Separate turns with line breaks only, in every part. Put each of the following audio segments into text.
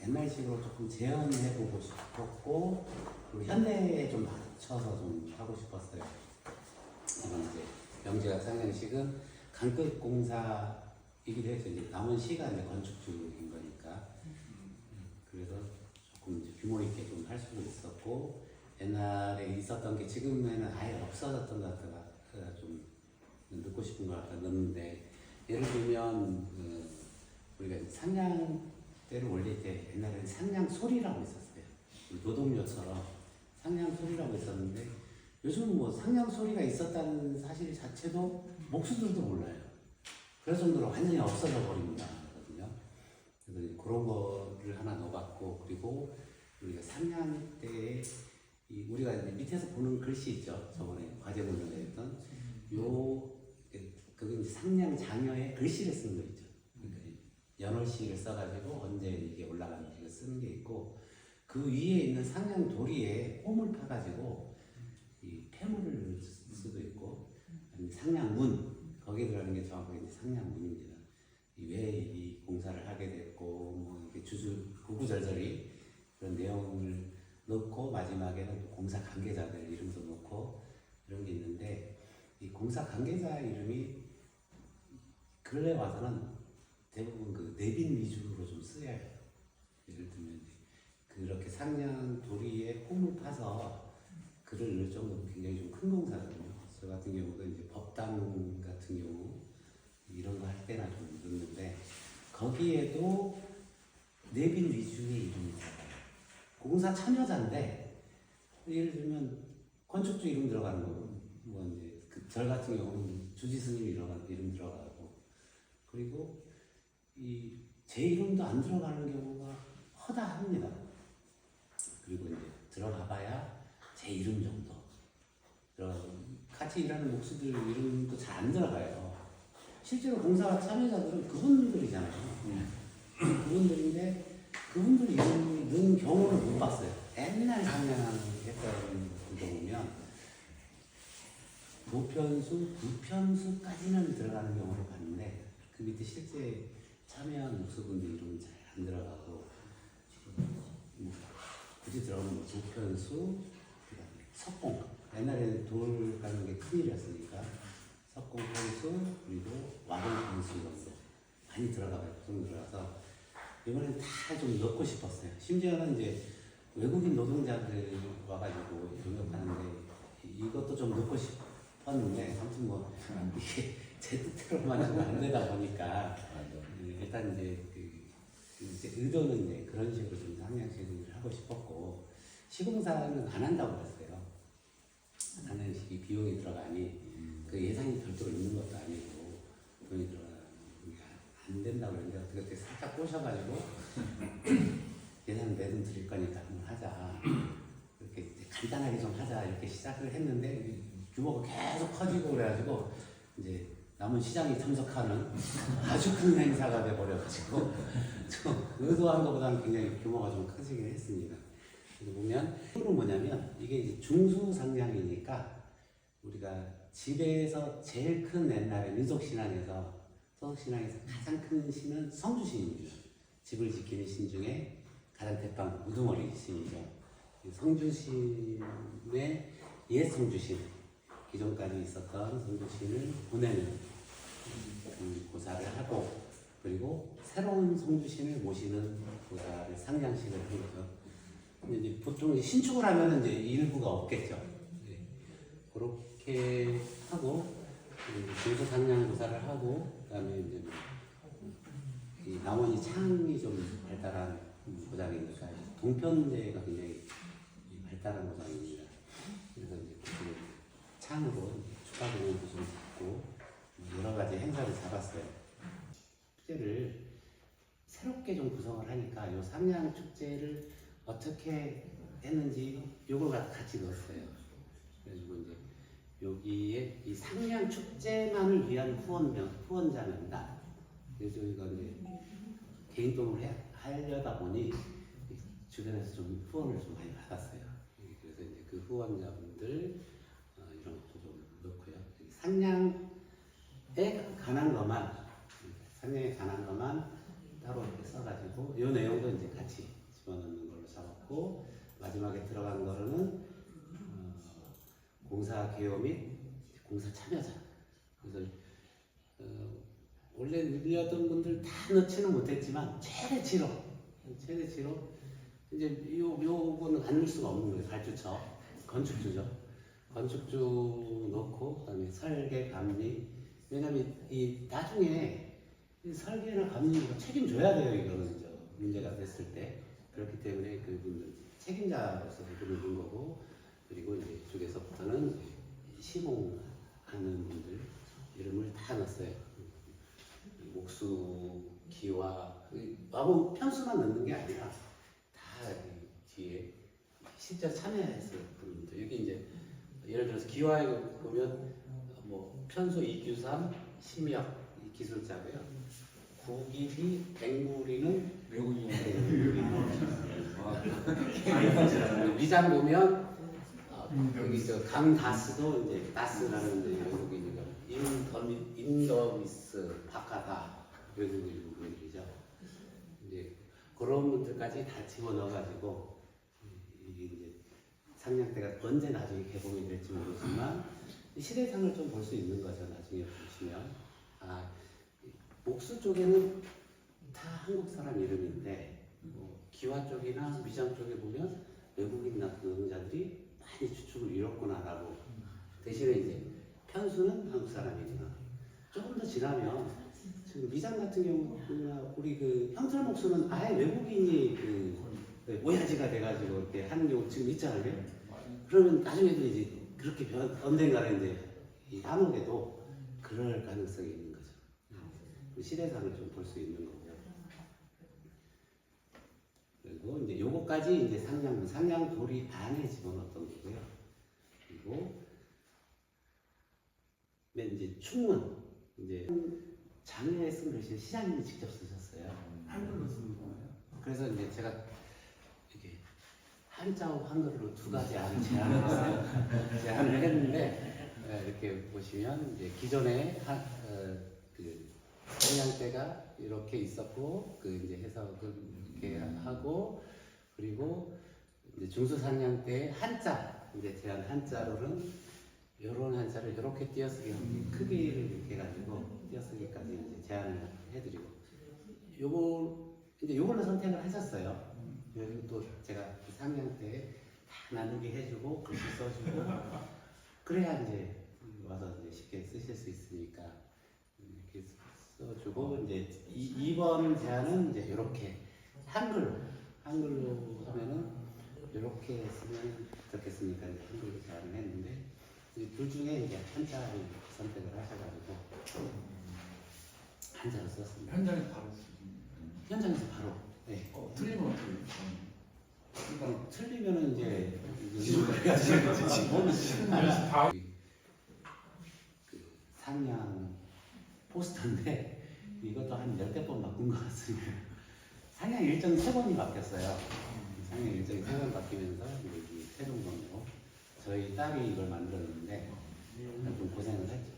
옛날식으로 조금 재현해보고 싶었고 그리고 현대에 좀 맞춰서 좀 하고 싶었어요. 이건 이제 명제학 상냥식은 강끝 공사이기도 해서 이제 남은 시가 이제 건축주인 거니까 그래서 조금 이제 규모 있게 좀 할 수도 있었고 옛날에 있었던 게 지금에는 아예 없어졌던 것 같아가 좀 넣고 싶은 것 같아 넣는데 예를 들면 우리가 상냥 때를 올릴 때 옛날에는 상냥 소리라고 있었어요. 노동요처럼 상냥 소리라고 있었는데 요즘은 뭐 상냥 소리가 있었다는 사실 자체도 목수들도 몰라요. 그럴 정도로 완전히 없어져 버립니다. 그래서 그런 거를 하나 넣어봤고 그리고 우리가 상냥 때에 우리가 이제 밑에서 보는 글씨 있죠. 저번에 과제문을 냈던 그게 이제 상냥 장여의 글씨를 쓰는 거 있죠. 그러니까 연월시를 써가지고 언제 이게 올라가는지 쓰는 게 있고 그 위에 있는 상냥 도리에 홈을 파가지고 이 폐물을 넣을 수도 있고 아니면 상냥문 거기에 들어가는 게 정확하게 이제 상냥문입니다. 왜 이 공사를 하게 됐고 뭐 이렇게 구구절절히 그런 내용을 넣고 마지막에는 또 공사 관계자들 이름도 넣고 이런 게 있는데 이 공사 관계자 이름이 근래 와서는 대부분 그 내빈 위주로 좀 쓰여요. 예를 들면 그렇게 상냥 도리에 홈을 파서 글을 넣을 정도면 굉장히 좀 큰 공사거든요. 저 같은 경우도 이제 법당 같은 경우 이런 거 할 때나 좀 넣는데 거기에도 내빈 위주의 이름이 들어가요. 공사 참여자인데 예를 들면 건축주 이름 들어가는 거고 뭐 이제 절 같은 경우는 주지스님 이름 들어가고 그리고 제 이름도 안 들어가는 경우가 허다합니다. 그리고 이제 들어가봐야 제 이름 정도 들어가고 같이 일하는 목수들 이름도 잘 안 들어가요. 실제로 공사 참여자들은 그분들이잖아요. 그분들인데 그분들 이름 넣은 경우를 못 봤어요. 옛날 상냥했던 분도 보면 노편수, 부편수까지는 들어가는 경우를 봤는데 그 밑에 실제 참여한 목수분들 이름은 잘 안 들어가고 굳이 들어가는 뭐 부편수, 그다음에 석공 옛날에는 돌 가는 게 큰일이었으니까 석공 편수 그리고 와공 편수 정도 많이 들어가봐요. 보통 들어가서 이번엔 다 좀 넣고 싶었어요. 심지어는 이제 외국인 노동자들 와가지고 용역하는데 이것도 좀 넣고 싶었는데 아무튼 뭐 이게 제 뜻대로만 안 되다 보니까 일단 이제 의도는 이제 그런 식으로 좀 상냥식을 하고 싶었고 시공사는 안 한다고 그랬어요. 하는 식이 비용이 들어가니 그 예산이 별도로 있는 것도 아니고 돈이 들어가니까 안 된다고 했는데 그때 살짝 꼬셔가지고 예산 내돈 드릴 거니까 한번 하자 이렇게 간단하게 좀 하자 이렇게 시작을 했는데 규모가 계속 커지고 그래가지고 이제 남은 시장이 참석하는 아주 큰 행사가 돼버려가지고 좀 의도한 것보다는 굉장히 규모가 좀 커지긴 했습니다. 그래서 보면 이건 뭐냐면 이게 이제 중수상량이니까 우리가 집에서 제일 큰 옛날에 민속신앙에서 서석신앙에서 가장 큰 신은 성주신입니다. 집을 지키는 신 중에 가장 대빵 우두머리 신이죠. 성주신의 옛 성주신 기존까지 있었던 성주신을 보내는 고사를 하고 그리고 새로운 성주신을 모시는 고사를 상냥식을 한 거죠. 근데 이제 보통 신축을 하면 이제 일부가 없겠죠. 네. 그렇게 하고 중수 상냥 고사를 하고 그다음에 이제 이 나머지 창이 좀 발달한 고장이니까 동편제가 굉장히 발달한 고장입니다. 그래서 이제 그 창으로 축하 공연도 좀 잡고 여러 가지 행사를 잡았어요. 축제를 새롭게 좀 구성을 하니까 이 상냥 축제를 어떻게 했는지 요걸 같이 넣었어요. 그래가지고 이제 여기에 이 상냥 축제만을 위한 후원자입니다. 그래서 저희가 이제 개인 돈을 하려다 보니 주변에서 좀 후원을 좀 많이 받았어요. 그래서 이제 그 후원자분들 이런 것도 좀 넣고요. 상냥에 관한 것만 따로 이렇게 써가지고 이 내용도 이제 같이 집어넣는 걸로 잡았고 마지막에 들어간 거는 공사 개요 및 공사 참여자. 그래서 원래 늘렸던 분들 다 넣지는 못했지만 최대치로 이제 요거는 안 넣을 수가 없는 거예요. 발주처 건축주 넣고 그다음에 설계 감리. 왜냐면 이 나중에 이 설계나 감리가 책임져야 돼요. 이거는 문제가 됐을 때. 그렇기 때문에 그분들 책임자로서 이름을 넣은 거고, 그리고 이제 이쪽에서부터는 시공하는 분들 이름을 다 넣었어요. 목수, 기와, 마법 편수만 넣는 게 아니라 다 뒤에 실제 참여했을 분들. 여기 이제 예를 들어서 기와에 보면 뭐 편수 이규삼, 심역 이 기술자고요. 구기비, 앵무리는 위장 보면 여기 강다스도 이제 다스라는 이제 외국인이고 인더미스 바카다 외국인이죠. 이제 그런 분들까지 다 집어넣어가지고 이게 이제 상냥대가 언제 나중에 개봉이 될지 모르지만 시대상을 좀 볼 수 있는 거죠. 나중에 보시면 목수 쪽에는 다 한국 사람 이름인데 기와 쪽이나 위장 쪽에 보면 외국인 노동자들이 많이 주축을 이뤘구나라고. 대신에 이제 편수는 한국 사람이구나. 조금 더 지나면 지금 위장 같은 경우나 우리 그 형철 목수는 아예 외국인이 오야지가 돼가지고 이렇게 하는 경우 지금 있잖아요. 그러면 나중에도 이제 그렇게 언젠가는 이제 이 한옥에도 그럴 가능성이 있는 거죠. 시대상을 좀 볼 수 있는 거고요. 그리고 이제 요거까지 이제 상냥 도리 안에 집어넣었던 거고요. 그리고 맨 이제 충문 이제 장애에 쓴 글씨를 시장님이 직접 쓰셨어요.
한글로 쓰는 거예요?
그래서 이제 제가 이렇게 한자하고 한글로 두 가지 안을 제안을 했어요. 제안을 했는데 이렇게 보시면 이제 기존에 그 상냥대가 이렇게 있었고 그 이제 해서 그렇게 하고, 그리고 이제 중수상냥대 한자 이제 제안 한자로는 이런 한자를 이렇게 띄어쓰기 크기를 이렇게 해가지고 띄어쓰기까지 이제 제안을 해드리고 요걸로 선택을 하셨어요. 그리고 또 제가 상냥대 다 나누게 해주고 글씨 써주고 그래야 이제 와서 이제 쉽게 쓰실 수 있으니까 이렇게 써주고 이제 2번 제안은 이제 이렇게 한글로 하면은 이렇게 쓰면 어떻겠습니까? 한글로 제안을 했는데 둘 중에 이제 한자를 선택을 하셔가지고 한자로 썼습니다.
현장에서 바로 쓰시는
현장에서 바로. 네.
틀리면 어떻게 해요?
그러니까 틀리면은 이제 그 상냥 포스터인데 이것도 한 10대 번 바꾼 것 같습니다. 상냥 일정이 3번이 바뀌었어요. 상냥 일정이 3번 바뀌면서 여기 최종본으로 저희 딸이 이걸 만들었는데 좀 고생을 했죠.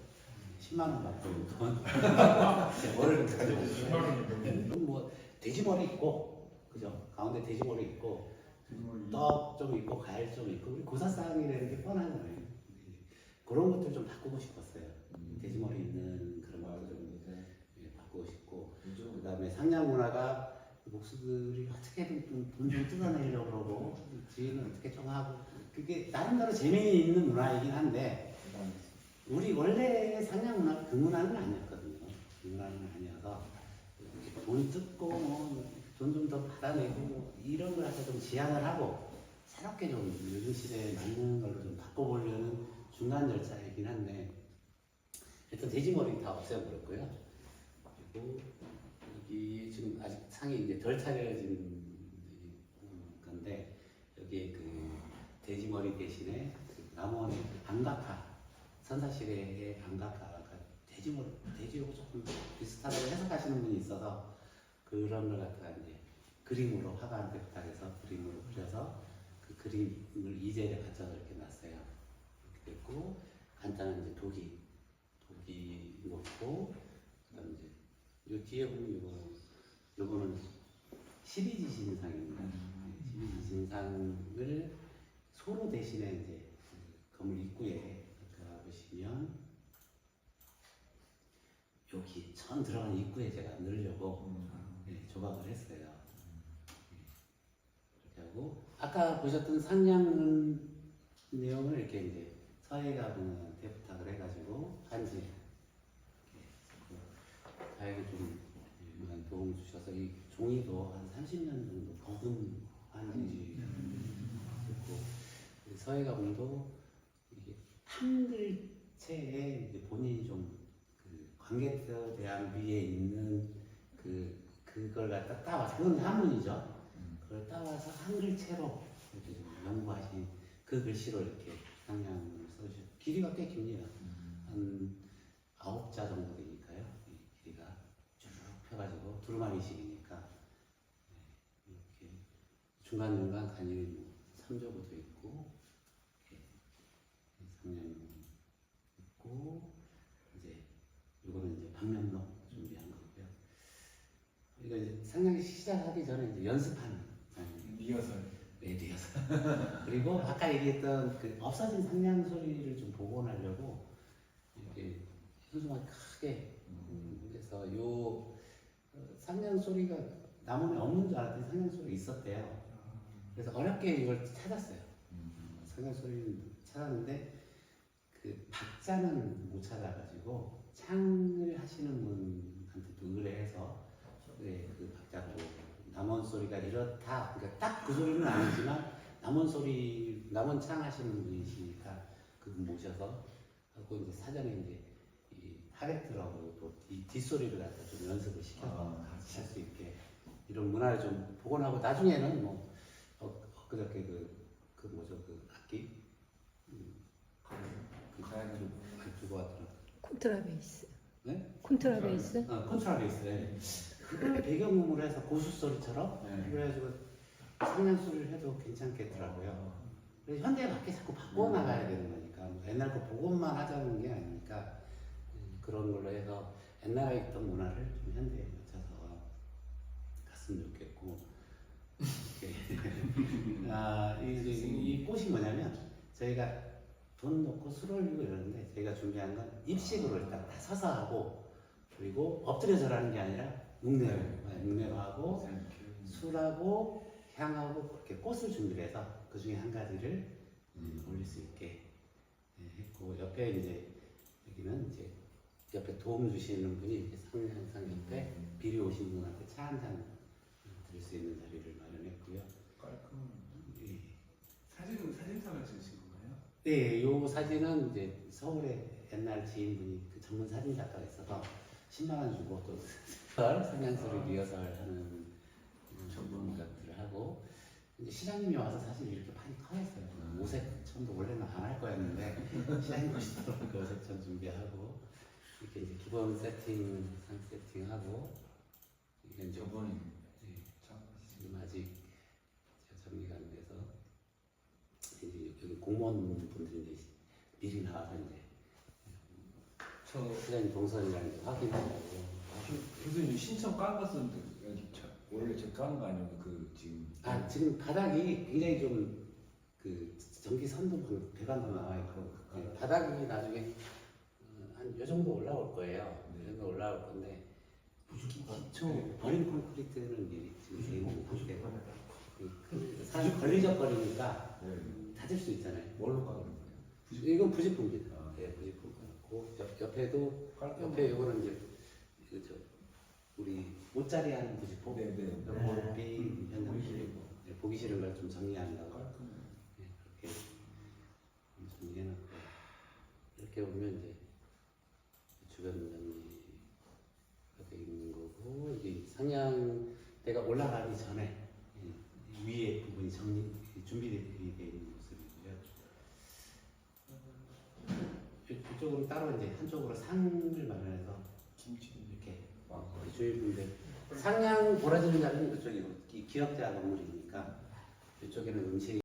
10만 원 받고 돈 제 머리를 가지고 뭐 돼지머리 있고 그죠? 가운데 돼지머리 있고 떡 좀 있고 과일 좀 있고 우리 고사상이라는 게 뻔하잖아요. 그런 것들 좀 바꾸고 싶었어요. 돼지머리 있는 그런 것들 좀 바꾸고 싶고, 그 다음에 상냥 문화가 목수들이 어떻게든 돈 좀 뜯어내려고 그러고 지인은 어떻게 좀 하고 그게 나름대로 재미있는 문화이긴 한데 우리 원래 상냥 문화 그 문화는 아니었거든요. 그 문화는 아니어서 돈 뜯고 뭐 돈 좀 더 받아내고 뭐 이런 걸 해서 좀 지향을 하고 새롭게 좀 요즘 시대에 맞는 걸로 좀 바꿔보려는 중간 절차이긴 한데 일단 돼지머리 다 없애버렸고요. 그리고 여기 지금 아직 상이 이제 덜 차려진 건데 여기에 그 돼지머리 대신에 그 남원의 안각화 선사시대의 안각화가 돼지하고 조금 비슷하다고 해석하시는 분이 있어서 그런 걸 갖다가 이제 그림으로 화가한테 부탁해서 그림으로 그려서 그 그림을 이젤에 받쳐서 이렇게 놨어요. 이렇게 됐고 간단한 이제 독이 놓고 그다음 이제 요 뒤에 보면 이거 요거는 12지 신상입니다. 12지 신상을 소로 대신에 이제 그 건물 입구에 들어가 보시면 여기 처음 들어가는 입구에 제가 넣으려고 조각을 했어요. 이렇게 하고 아까 보셨던 상량 내용을 이렇게 이제 서해가분한테 부탁을 해가지고 한지 다행히 좀 많은 도움 주셔서 이 종이도 한 30년 정도 거듭 한지 있고 서해가분도 이게 한글체에 이제 본인이 좀 그 관객에 대한 위에 있는 그걸 갖다 따와서 그건 한문이죠. 그걸 따와서 한글체로 이렇게 좀 연구하신 그 글씨로 이렇게 상냥을 써주셨어요. 길이가 꽤 깁니다. 한 9자 정도 되니까요. 이 길이가 쭉 펴가지고 두루마리식이니까 이렇게 중간중간 간이 뭐 3조고도 있고 이렇게 상냥이 있고 이제 이거는 이제 방면록 준비한 거고요. 이거 이제 상냥이 시작하기 전에 이제 연습하는
리허설.
네, 리허설. 그리고 아까 얘기했던 그 없어진 상냥 소리를 좀 복원하려고 이렇게 소중하게 크게 그래서 요 상냥 소리가 남원에 없는 줄 알았더니 상냥 소리가 있었대요. 그래서 어렵게 이걸 찾았어요. 상냥 소리를 찾았는데 그 박자는 못 찾아가지고 창을 하시는 분한테 또 의뢰해서 네, 그 박자도 남원 소리가 이렇다. 그러니까 딱 그 소리는 아니지만 남원 소리, 남원 창 하시는 분이시니까 그분 모셔서 하고 이제 사전에 이제 이 하객들하고 또 이 뒷소리를 갖다 좀 연습을 시켜서 같이 할 수 있게 이런 문화를 좀 복원하고 나중에는 뭐 엊그저께 그 뭐죠 그 악기 두고 왔더라고.
콘트라베이스.
네?
콘트라베이스?
콘트라베이스래. 그걸 배경음으로 해서 고수 소리처럼 그래가지고 상냥 소리를 해도 괜찮겠더라고요. 그래서 현대에 맞게 자꾸 바꿔 나가야 되는 거니까 뭐 옛날 거 복원만 하자는 게 아니니까 그런 걸로 해서 옛날에 있던 문화를 좀 현대에 맞춰서 갔으면 좋겠고 이렇게 이 꽃이 뭐냐면 저희가 돈 넣고 술 올리고 이러는데 저희가 준비한 건 입식으로 일단 다 서서 하고 그리고 엎드려서 하는 게 아니라 묵내로 하고 술하고 향하고 그렇게 꽃을 준비해서 그 중에 한 가지를 올릴 수 있게 했고 옆에 이제 여기는 이제 옆에 도움 주시는 분이 이렇게 항상 옆에 비리 오신 분한테 차 한 잔 드릴 수 있는 자리를 마련했고요.
깔끔한.
예.
사진사를 찍으신 건가요?
네, 요 사진은 이제 서울에 옛날 지인분이 그 전문 사진 작가가 있어서 10만 원 주고 또 상냥소리 리허설하는 전문 것들을 하고 이제 시장님이 와서 사실 이렇게 판이 커했어요. 오색천도 원래는 안 할 거였는데 시장님 오시더라고요. 그 오색천 준비하고 이렇게 이제 기본 세팅, 상 세팅하고 이게 이제
저번에
지금 아직 정리가 안 돼서 이제 여기 공무원분들이 이제 미리 나와서 이제 시장님 동선이랑 이제 확인하려고.
교수님 신청 깎았었는데 원래 저 까는 거 아니면 그 지금
지금 바닥이 굉장히 좀 그 전기 선도 배관도 나와 있고 바닥이 나중에 한 요 정도 올라올 거예요. 이 정도 올라올 건데 기초 버린 콘크리트는 미리 지금 대부분 상태고 사실 걸리적거리니까 다질 수 있잖아요.
뭘로 까는 거예요?
이건 부직포입니다. 네, 부직포 같고 옆에도 옆에 요거는 이제 그저 우리 옷자리 하는 부직포.
네네.
볼빛 현장실이고 보기 싫은 걸 좀 정리한다고 그렇게 정리해놓고 이렇게 보면 이제 주변 정리가 돼 있는 거고 이제 상향대가 올라가기 전에 위에 부분이 준비되어 있는 모습이고요. 이쪽으로 따로 이제 한쪽으로 상을 마련해서 이렇게 주인분들 상향 보라지는 날은 그쪽이고 기역자 건물이니까 이쪽에는 음식